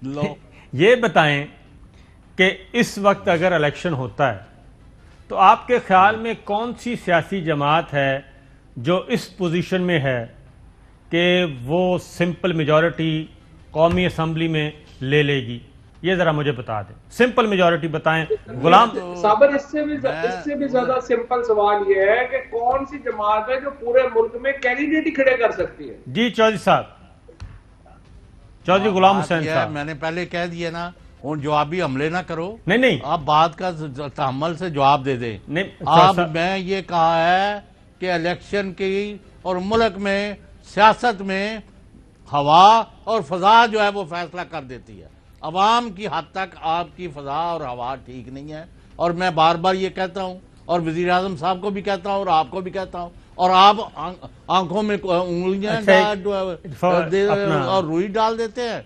لو یہ بتائیں کہ اس وقت اگر الیکشن ہوتا ہے تو آپ کے خیال میں کون سی سیاسی جماعت ہے جو اس پوزیشن میں ہے کہ وہ سمپل میجورٹی قومی اسمبلی میں لے لے گی؟ یہ ذرا مجھے بتا دیں، سمپل میجورٹی بتائیں. غلام صابر، اس سے بھی زیادہ سمپل سوال یہ ہے کہ کون سی جماعت ہے جو پورے ملک میں کینڈیڈیٹ ہی کھڑے کر سکتی ہے؟ جی چودھری صاحب، چودھری غلام حسین صاحب. میں نے پہلے کہہ دیا نا، اور جوابی حملے نہ کرو. نہیں آپ بات کا تحمل سے جواب دے دیں. نہیں، میں یہ کہا ہے کہ الیکشن کی اور ملک میں سیاست میں ہوا اور فضا جو ہے وہ فیصلہ کر دیتی ہے. عوام کی حد تک آپ کی فضا اور ہوا ٹھیک نہیں ہے، اور میں بار بار یہ کہتا ہوں، اور وزیر اعظم صاحب کو بھی کہتا ہوں اور آپ کو بھی کہتا ہوں، اور آپ آنکھوں میں انگلیاں اور روئی ڈال دیتے ہیں،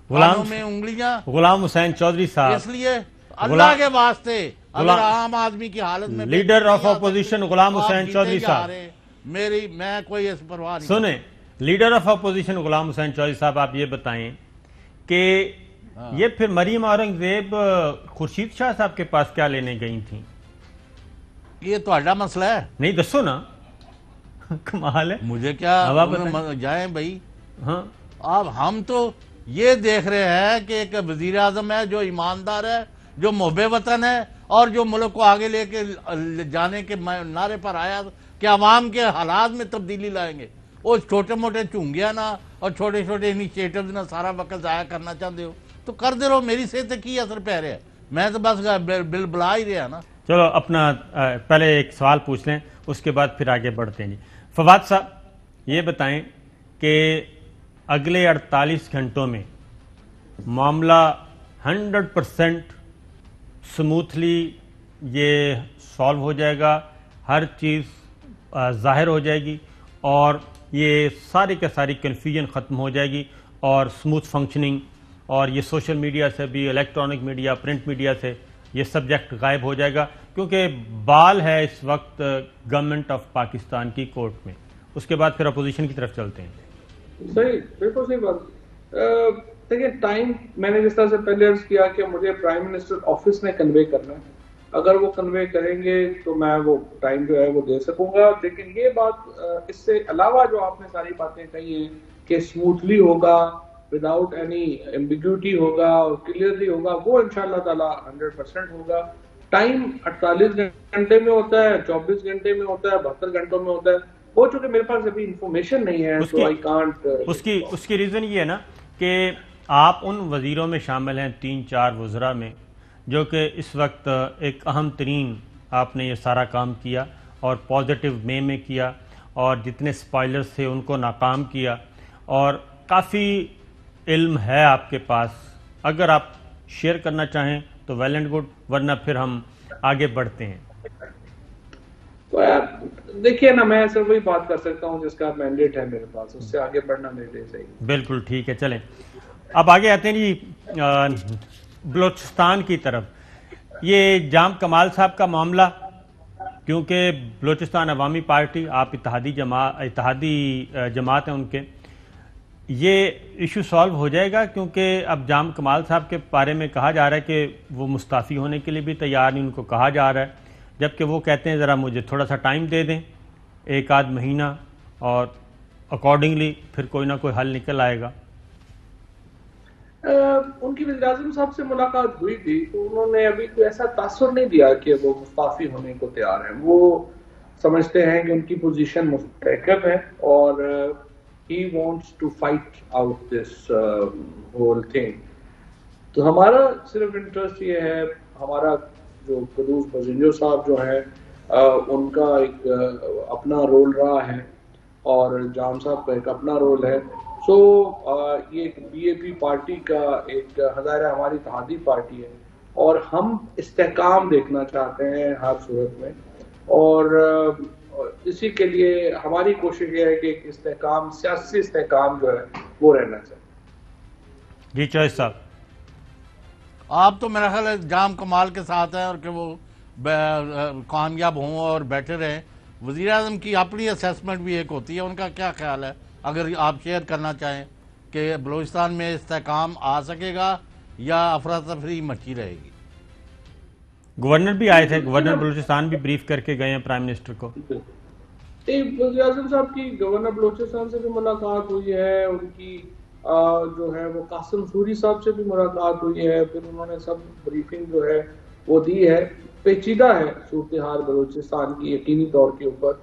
کانوں میں انگلیاں. غلام حسین چودھری صاحب، اس لیے اللہ کے واسطے اگر عام آدمی کی حالت میں لیڈر آف اپوزیشن غلام حسین چودھری صاحب، میں کوئی اس پرواہ نہیں. سنیں، لیڈر آف اپوزیشن غلام حسین چودھری صاحب، آپ یہ بتائیں کہ یہ پھر مریم اورنگزیب خورشید شاہ صاحب کے پاس کیا لینے گئی تھیں؟ یہ تو اڈا مسئلہ ہے. نہیں دسو نا، کمال ہے. مجھے کیا جائیں بھائی. ہاں، اب ہم تو یہ دیکھ رہے ہیں کہ ایک وزیر اعظم ہے جو ایماندار ہے، جو محب وطن ہے، اور جو ملک کو آگے لے کے جانے کے نعرے پر آیا کہ عوام کے حالات میں تبدیلی لائیں گے. وہ چھوٹے موٹے چونگیاں نہ اور چھوٹے چھوٹے انیشیٹیوز نہ سارا وقت ضائع کرنا چاہتے ہو تو کر دے رہو. میری صحت کی اثر پہ رہے، میں تو بس بل بلا ہی رہا نا. چلو اپنا پہلے ایک سوال پوچھ لیں، اس کے بعد پھر آگے بڑھتے ہیں. جی فواد صاحب، یہ بتائیں کہ اگلے 48 گھنٹوں میں معاملہ 100% سموتھلی یہ سالو ہو جائے گا، ہر چیز ظاہر ہو جائے گی، اور یہ ساری کا ساری کنفیوژن ختم ہو جائے گی، اور سموتھ فنکشننگ، اور یہ سوشل میڈیا سے بھی، الیکٹرانک میڈیا، پرنٹ میڈیا سے یہ سبجیکٹ غائب ہو جائے گا، کیونکہ بال ہے اس وقت گورنمنٹ آف پاکستان کی کورٹ میں. اس کے بعد پھر اپوزیشن کی طرف چلتے ہیں. صحیح، بالکل صحیح بات. دیکھیں، ٹائم میں نے جس طرح سے پہلے عرض کیا کہ مجھے پرائم منسٹر آفس نے کنوے کرنا ہے. اگر وہ کنوے کریں گے تو میں وہ ٹائم جو ہے وہ دے سکوں گا. لیکن یہ بات اس سے علاوہ جو آپ نے ساری باتیں کہی ہیں کہ سموتھلی ہوگا، وداؤٹ اینی ایمبیگوٹی ہوگا اور کلیئرلی ہوگا، وہ انشاءاللہ تعالی 100% ہوگا. ٹائم 48 گھنٹے میں ہوتا ہے، 24 گھنٹے میں ہوتا ہے، 72 گھنٹوں میں ہوتا ہے. وہ چونکہ میرے پاس ابھی انفارمیشن نہیں ہے تو آئی کانٹ. اس کی ریزن یہ ہے نا کہ آپ ان وزیروں میں شامل ہیں، 3-4 وزراء میں، جو کہ اس وقت ایک اہم ترین آپ نے یہ سارا کام کیا اور پازیٹیو میں کیا، اور جتنے سپائلرز تھے ان کو ناکام کیا، اور کافی علم ہے آپ کے پاس. اگر آپ شیئر کرنا چاہیں تو ویل اینڈ گڈ، ورنہ پھر ہم آگے بڑھتے ہیں. دیکھیے نا، میں صرف وہی بات کر سکتا ہوں جس کا مینڈیٹ ہے میرے پاس، اس سے آگے بڑھنا میرے لیے صحیح. بالکل ٹھیک ہے، چلیں اب آگے آتے ہیں جی بلوچستان کی طرف. یہ جام کمال صاحب کا معاملہ، کیونکہ بلوچستان عوامی پارٹی، آپ اتحادی جماعت ہیں ان کے، یہ ایشو سالو ہو جائے گا؟ کیونکہ اب جام کمال صاحب کے بارے میں کہا جا رہا ہے کہ وہ مستعفی ہونے کے لیے بھی تیار نہیں، ان کو کہا جا رہا ہے، جبکہ وہ کہتے ہیں ذرا مجھے تھوڑا سا ٹائم دے دیں، 1-8 مہینہ، اور اکارڈنگلی پھر کوئی نہ کوئی حل نکل آئے گا. ان کی وزیر اعظم صاحب سے ملاقات ہوئی تھی تو انہوں نے ابھی کوئی ایسا تاثر نہیں دیا کہ وہ مستعفی ہونے کو تیار ہیں. وہ سمجھتے ہیں کہ ان کی پوزیشن مستحکم ہے، اور he wants to fight out this whole thing. تو ہمارا صرف انٹرسٹ یہ ہے، ہمارا جو قدوس بزنجو صاحب جو ہے ان کا ایک اپنا رول رہا ہے، اور جام صاحب کا ایک اپنا رول ہے. سو یہ ایک بی اے پی پارٹی کا ایک ہزارہ ہماری اتحادی پارٹی ہے، اور ہم استحکام دیکھنا چاہتے ہیں ہر صورت میں، اور اسی کے لیے ہماری کوشش یہ ہے کہ ایک استحکام، سیاسی استحکام جو ہے وہ رہنا چاہیے. جی چوہدری صاحب، آپ تو میرا خیال ہے جام کمال کے ساتھ ہیں، اور کہ وہ کامیاب ہوں اور بیٹھے رہیں. وزیر اعظم کی اپنی اسیسمنٹ بھی ایک ہوتی ہے، ان کا کیا خیال ہے اگر آپ شیئر کرنا چاہیں کہ بلوچستان میں استحکام آ سکے گا یا افراتفری مچی رہے گی؟ گورنر بھی آئے تھے، گورنر بلوچستان بھی بریف کر کے گئے ہیں پرائم منسٹر کو۔ وزیر اعظم صاحب کی گورنر بلوچستان سے بھی ملاقات ہوئی ہے، ان کی جو ہے وہ قاسم سوری صاحب سے بھی ملاقات ہوئی ہے، پھر انہوں نے سب بریفنگ جو ہے وہ دی ہے۔ پیچیدہ ہے صورتحال بلوچستان کی یقینی طور کے اوپر،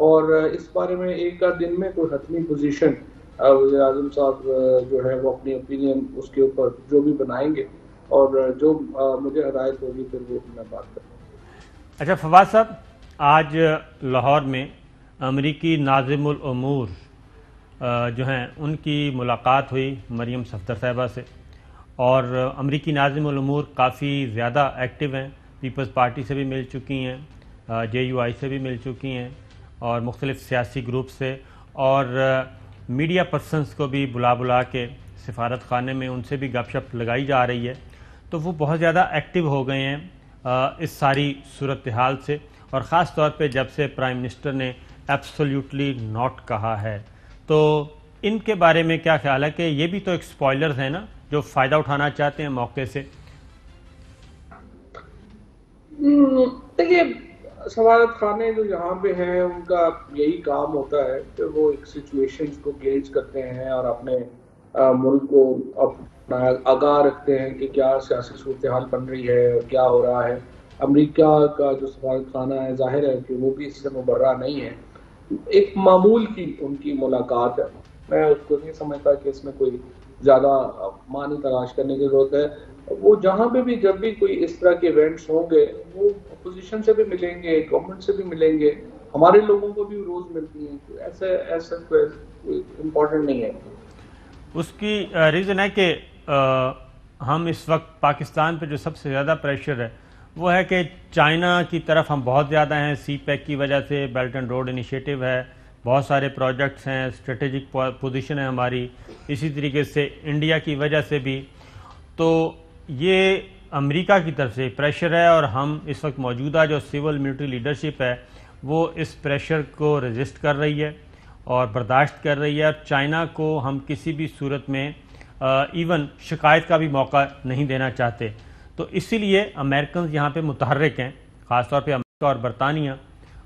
اور اس بارے میں ایک آدھ دن میں کوئی حتمی پوزیشن وزیر اعظم صاحب جو ہے وہ اپنی اوپینین اس کے اوپر جو بھی بنائیں گے، اور جو مجھے ہدایت ہوگی پھر وہ میں بات کروں گا۔ اچھا فواد صاحب، آج لاہور میں امریکی ناظم الامور جو ہیں ان کی ملاقات ہوئی مریم صفدر صاحبہ سے، اور امریکی ناظم الامور کافی زیادہ ایکٹیو ہیں، پیپلز پارٹی سے بھی مل چکی ہیں، JUI سے بھی مل چکی ہیں، اور مختلف سیاسی گروپ سے، اور میڈیا پرسنز کو بھی بلا کے سفارت خانے میں ان سے بھی گپ شپ لگائی جا رہی ہے، تو وہ بہت زیادہ ایکٹیو ہو گئے ہیں اس ساری صورتحال سے، اور خاص طور پہ جب سے پرائم منسٹر نے ایبسولیوٹلی ناٹ کہا ہے۔ تو ان کے بارے میں کیا خیال ہے کہ یہ بھی تو ایک سپوائلرز ہیں نا جو فائدہ اٹھانا چاہتے ہیں موقع سے؟ دیکھیے، سفارت خانے جو یہاں پہ ہیں ان کا یہی کام ہوتا ہے کہ وہ ایک سچویشنز کو گیج کرتے ہیں اور اپنے ملک کو اپنا آگاہ رکھتے ہیں کہ کیا سیاسی صورتحال بن رہی ہے اور کیا ہو رہا ہے۔ امریکہ کا جو سفارت خانہ ہے ظاہر ہے کہ وہ بھی اس سے مبرہ نہیں ہے، ایک معمول کی ان کی ملاقات ہے، میں اس کو نہیں سمجھتا کہ اس میں کوئی زیادہ معنی تلاش کرنے کی ضرورت ہے۔ وہ جہاں پہ بھی جب بھی کوئی اس طرح کے ایونٹس ہوں گے وہ اپوزیشن سے بھی ملیں گے، گورنمنٹ سے بھی ملیں گے، ہمارے لوگوں کو بھی روز ملتی ہیں، ایسا کوئی امپورٹنٹ نہیں ہے۔ اس کی ریزن ہے کہ ہم اس وقت پاکستان پہ جو سب سے زیادہ پریشر ہے وہ ہے کہ چائنا کی طرف ہم بہت زیادہ ہیں، سی پیک کی وجہ سے، بیلٹ اینڈ روڈ انیشیٹو ہے، بہت سارے پروجیکٹس ہیں، اسٹریٹجک پوزیشن ہے ہماری، اسی طریقے سے انڈیا کی وجہ سے بھی، تو یہ امریکہ کی طرف سے پریشر ہے، اور ہم اس وقت موجودہ جو سول ملٹری لیڈرشپ ہے وہ اس پریشر کو ریزسٹ کر رہی ہے اور برداشت کر رہی ہے، اور چائنا کو ہم کسی بھی صورت میں ایون شکایت کا بھی موقع نہیں دینا چاہتے۔ تو اسی لیے امریکنز یہاں پہ متحرک ہیں، خاص طور پہ امریکہ اور برطانیہ،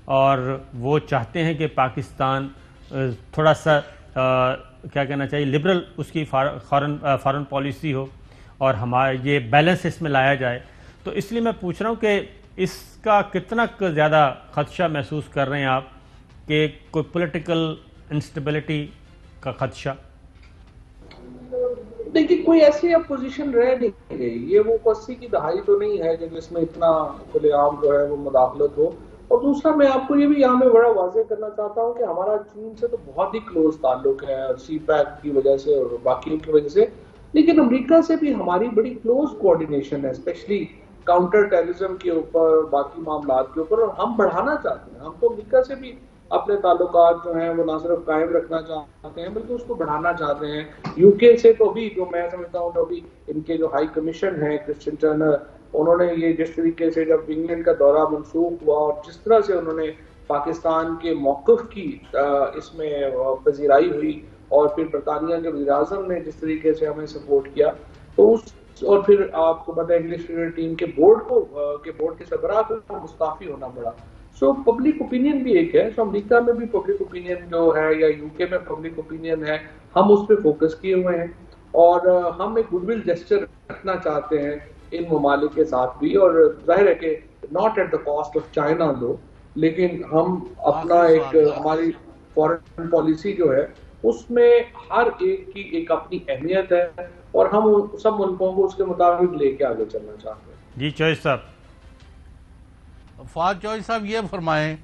اور وہ چاہتے ہیں کہ پاکستان تھوڑا سا کیا کہنا چاہیے لبرل اس کی فارن پالیسی ہو، اور ہمارا یہ بیلنس اس میں لایا جائے۔ تو اس لیے میں پوچھ رہا ہوں کہ اس کا کتنا زیادہ خدشہ محسوس کر رہے ہیں آپ کہ کوئی پولیٹیکل انسٹیبلٹی کا خدشہ؟ دیکھیے، کوئی ایسی اپوزیشن رہ نہیں گئی، یہ وہ 80 کی دہائی تو نہیں ہے کہ جس میں اتنا کھلے عام جو ہے وہ مداخلت ہو۔ اور دوسرا میں آپ کو یہ بھی یہاں میں بڑا واضح کرنا چاہتا ہوں کہ ہمارا چین سے تو بہت ہی کلوز تعلق ہے، سی پیک کی وجہ سے اور باقیوں کی وجہ سے، لیکن امریکہ سے بھی ہماری بڑی کلوز کوآرڈینیشن ہے، اسپیشلی کاؤنٹر ٹیررزم کے اوپر، باقی معاملات کے اوپر، اور ہم بڑھانا چاہتے ہیں۔ ہم تو امریکہ سے بھی اپنے تعلقات جو ہیں وہ نہ صرف قائم رکھنا چاہتے ہیں بلکہ اس کو بڑھانا چاہتے ہیں۔ یو کے سے تو بھی جو میں سمجھتا ہوں تو بھی ان کے جو ہائی کمیشن ہے کرسچن ٹرنر، انہوں نے یہ جس طریقے سے جب انگلینڈ کا دورہ منسوخ ہوا اور جس طرح سے انہوں نے پاکستان کے موقف کی اس میں پذیرائی ہوئی، اور پھر برطانیہ کے وزیر اعظم نے جس طریقے سے ہمیں سپورٹ کیا، تو اور پھر آپ کو پتہ ہے انگلش کرکٹ ٹیم کے بورڈ کے سربراہ کو مستعفی ہونا پڑا۔ سو پبلک اوپینین بھی ایک ہے، سو امریکہ میں بھی پبلک اوپینین جو ہے یا یو کے میں پبلک اوپینین ہے، ہم اس پہ فوکس کیے ہوئے ہیں، اور ہم ایک گڈ ول جسچر رکھنا چاہتے ہیں ان ممالک کے ساتھ بھی، اور ظاہر ہے کہ not at the cost of China دو، لیکن ہم اپنا ایک ہماری فارن پالیسی جو ہے اس میں ہر ایک کی ایک اپنی اہمیت ہے، اور ہم سب ملکوں کو اس کے مطابق لے کے آگے چلنا چاہتے ہیں۔ جی چوہے صاحب۔ فواد چوہے صاحب یہ فرمائیں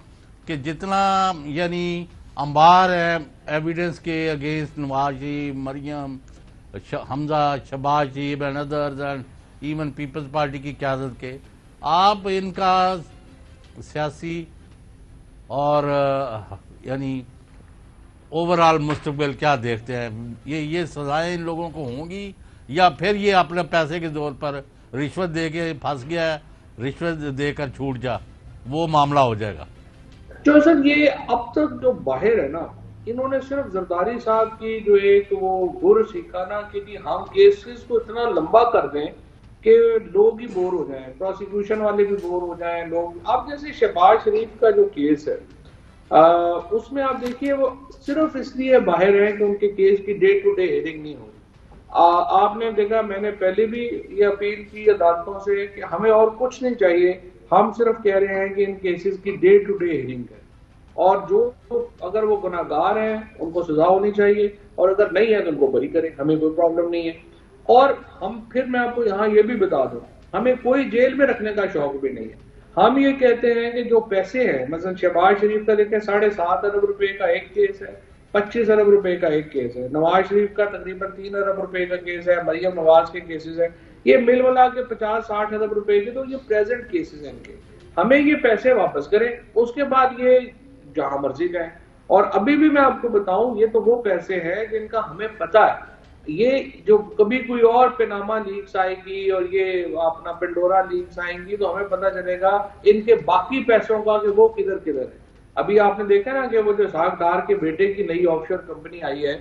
کہ جتنا یعنی انبار ہے ایویڈنس کے against Nawaz Sharif, Maryam, Hamza, Shahbaz Sharif and others and even Peoples Party کی قیادت کے، آپ ان کا سیاسی اور یعنی اوورآل مستقبل کیا دیکھتے ہیں؟ یہ سزائیں ان لوگوں کو ہوں گی، یا پھر یہ اپنے پیسے کے زور پر رشوت دے کے پھنس گیا ہے، رشوت دے کر چھوٹ جا، وہ معاملہ ہو جائے گا؟ جو سر یہ اب تک جو باہر ہے نا، انہوں نے صرف زرداری صاحب کی جو ایک وہ گر سکھانا کہ جی ہم کیسز کو اتنا لمبا کر دیں کہ لوگ ہی بور ہو جائیں، پروسیکیوشن والے بھی بور ہو جائیں لوگ. اب جیسے شہباز شریف کا جو کیس ہے اس میں آپ دیکھیے وہ صرف اس لیے باہر ہے کہ ان کے کیس کی ڈے ٹو ڈے ہیئرنگ نہیں ہوئی. آپ نے دیکھا میں نے پہلے بھی یہ اپیل کی عدالتوں سے کہ ہمیں اور کچھ نہیں چاہیے، ہم صرف کہہ رہے ہیں کہ ان کیسز کی ڈے ٹو ڈے ہیئرنگ ہے، اور جو اگر وہ گناہ گار ہیں ان کو سزا ہونی چاہیے، اور اگر نہیں ہے تو ان کو بری کریں، ہمیں کوئی پرابلم نہیں ہے. اور ہم پھر میں آپ کو یہاں یہ بھی بتا دوں، ہمیں کوئی جیل میں رکھنے کا شوق بھی نہیں ہے. ہم یہ کہتے ہیں کہ جو پیسے ہیں، مثلا شہباز شریف کا دیکھیں 7.5 ارب روپے کا ایک کیس ہے، 25 ارب روپے کا ایک کیس ہے، نواز شریف کا تقریباً 3 ارب روپے کا کیس ہے، مریم نواز کے کیسز ہیں، یہ مل ملا کے 50-60 ارب روپے کے، تو یہ پریزنٹ کیسز ہیں ان کے. ہمیں یہ پیسے واپس کریں، اس کے بعد یہ جہاں مرضی جائیں. اور ابھی بھی میں آپ کو بتاؤں، یہ تو وہ پیسے ہیں جن کا ہمیں پتہ ہے، یہ جو کبھی کوئی اور پیناما لیکس آئے گی اور یہ اپنا پنڈورا لیکس آئیں گی تو ہمیں پتہ چلے گا ان کے باقی پیسوں کا کہ وہ کدھر کدھر ہے. ابھی آپ نے دیکھا نا کہ وہ جو اسحاق ڈار کے بیٹے کی نئی آف شور کمپنی آئی ہے،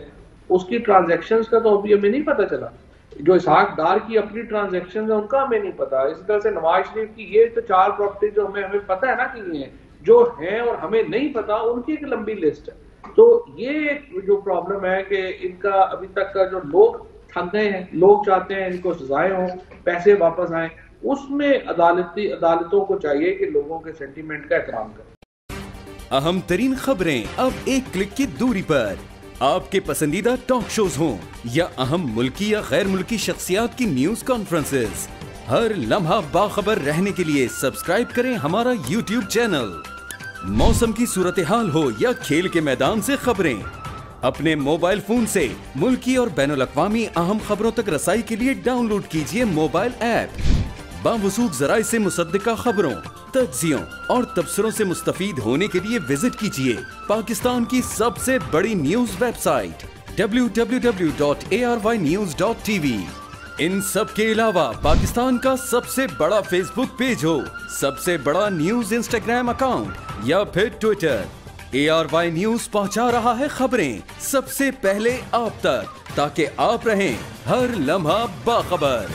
اس کی ٹرانزیکشنز کا تو ابھی ہمیں نہیں پتہ چلا. جو اسحاق ڈار کی اپنی ٹرانزیکشنز ہیں ان کا ہمیں نہیں پتا. اسی طرح سے نواز شریف کی یہ تو 4 پراپرٹی جو ہمیں پتہ ہے نا کہ یہ ہیں، جو ہیں اور ہمیں نہیں پتا ان کی ایک لمبی لسٹ ہے. تو یہ جو پرابلم ہے کہ ان کا ابھی تک کا جو لوگ تھک گئے ہیں، لوگ چاہتے ہیں ان کو سزائیں ہوں، پیسے واپس آئیں، اس میں عدالتوں کو چاہیے کہ لوگوں کے سینٹیمنٹ کا احترام کریں. اہم ترین خبریں اب ایک کلک کی دوری پر. آپ کے پسندیدہ ٹاک شوز ہوں یا اہم ملکی یا غیر ملکی شخصیات کی نیوز کانفرنسز، ہر لمحہ باخبر رہنے کے لیے سبسکرائب کریں ہمارا YouTube چینل. موسم کی صورتحال ہو یا کھیل کے میدان سے خبریں، اپنے موبائل فون سے ملکی اور بین الاقوامی اہم خبروں تک رسائی کے لیے ڈاؤن لوڈ کیجیے موبائل ایپ. باوثوق ذرائع سے مصدقہ خبروں، تجزیوں اور تبصروں سے مستفید ہونے کے لیے وزٹ کیجیے پاکستان کی سب سے بڑی نیوز ویب سائٹ www.arYnews.tv. ان سب کے علاوہ پاکستان کا سب سے بڑا فیس بک پیج ہو، سب سے بڑا نیوز انسٹاگرام اکاؤنٹ یا پھر ٹویٹر، ARY نیوز پہنچا رہا ہے خبریں سب سے پہلے آپ تک، تاکہ آپ رہیں ہر لمحہ باخبر.